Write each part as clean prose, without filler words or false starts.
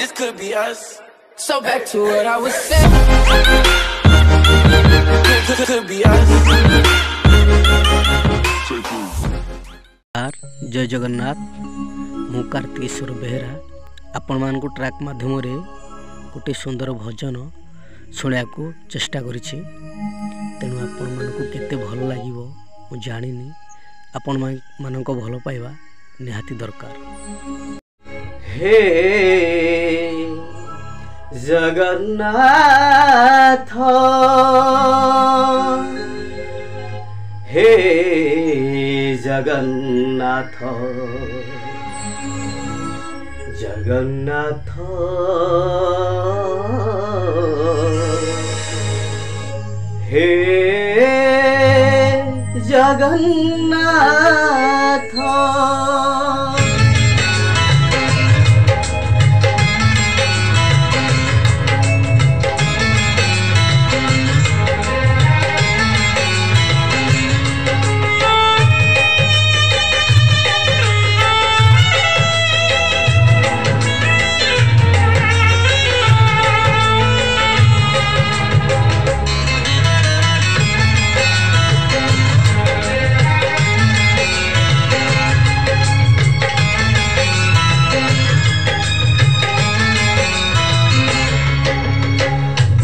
This could be us. So back to what I was saying. Could be us. जय जगन्नाथ मु कार्तिकेश्वर बेहरा आपण मान track माध्यम गोटे सुंदर भजन शुणा को चेष्टा करिछि तेणु आपण मान केते भल लागिवो मु जानिनी आपण मान भल पाइबा निहाती दरकार। हे जगन्नाथ हे जगन्नाथ जगन्नाथ हे जगन्नाथ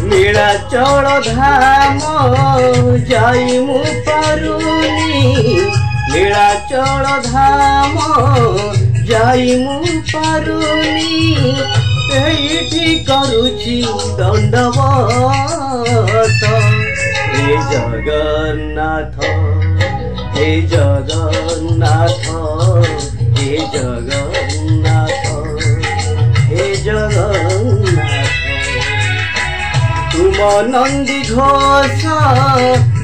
नीलाचल धाम जाई मु पारुनी नीलाचल धाम जाई मु पारुनी एठी करूची दंडवत हे जगन्नाथ हे जगन्नाथ हे जगन्नाथ हे जगन्नाथ तुम नंदी घोष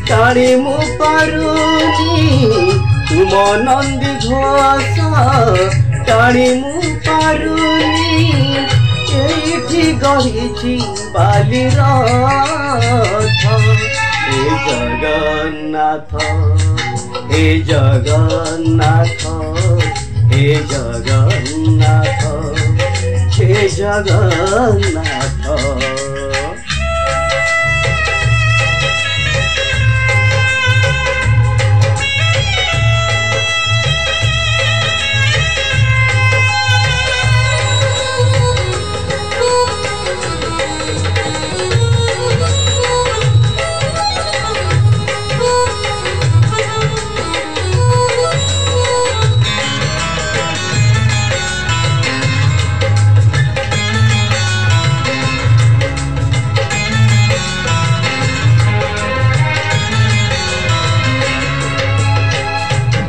टाणी मु पारुनी तुम नंदी घोष टाणी मु पारुनी एठी गहिछि बाली रथ हे जगन्नाथ हे जगन्नाथ हे जगन्नाथ हे जगन्नाथ।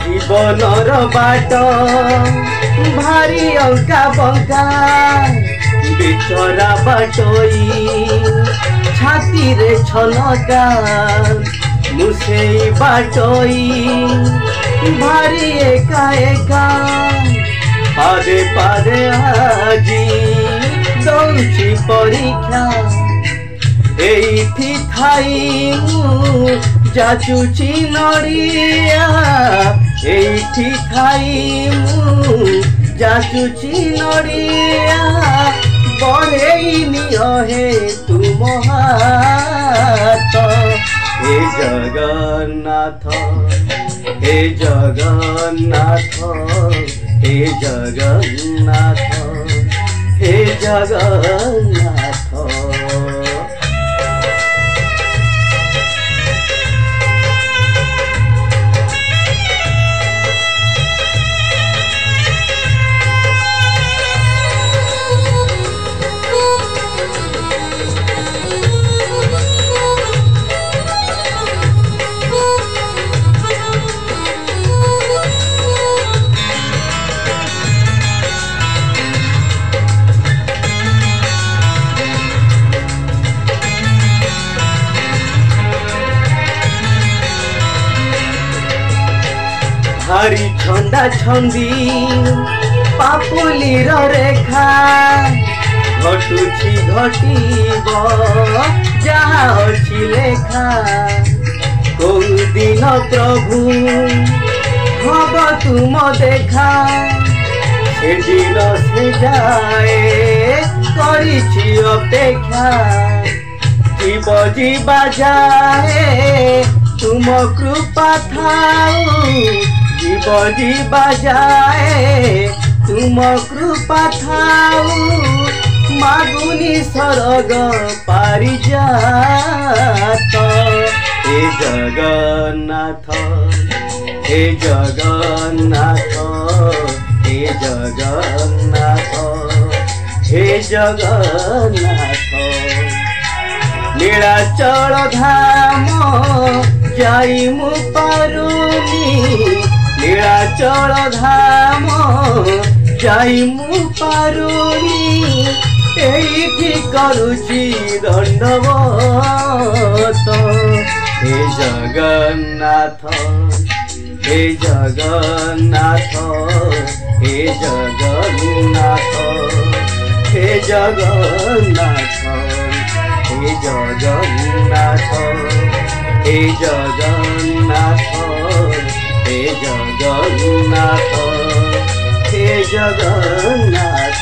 जीवनर बाट भारी अंका बंका बिचरा बाटोई छाती रे छलका मुसेई बाटोई भारी एका एका पादे पादे आजी दौची परीक्षा एठी थाई मु जाचुची नड़िया एठी थाई मु जाचुची नड़िया बढ़ेनी हे तुम हाथ हे जगन्नाथ हे जगन्नाथ हे जगन्नाथ हे जगन्नाथ। भारी छंदा छंदी पापुलीर रेखा घटुची घटीब जहाँ अच्छी लेखा कौ दिन प्रभु हब तुम देखा से दिन से जाए अपेक्षा जीव जीवा जाए तुम कृपा थाऊ जीव जीवा जाए तुम कृपा थाऊ मागुनी सरग पारिजात हे जगन्नाथ हे जगन्नाथ हे जगन्नाथ हे जगन्नाथ नीलाचल धाम जाई मु पारुनी नीलाचल धाम जाई मु पारुनी एइठी करुची दंडवत हे जगन्नाथ हे जगन्नाथ हे जगन्नाथ हे जगन्नाथ हे जगन्नाथ हे जगन्नाथ हे जगन्नाथ हे जगन्नाथ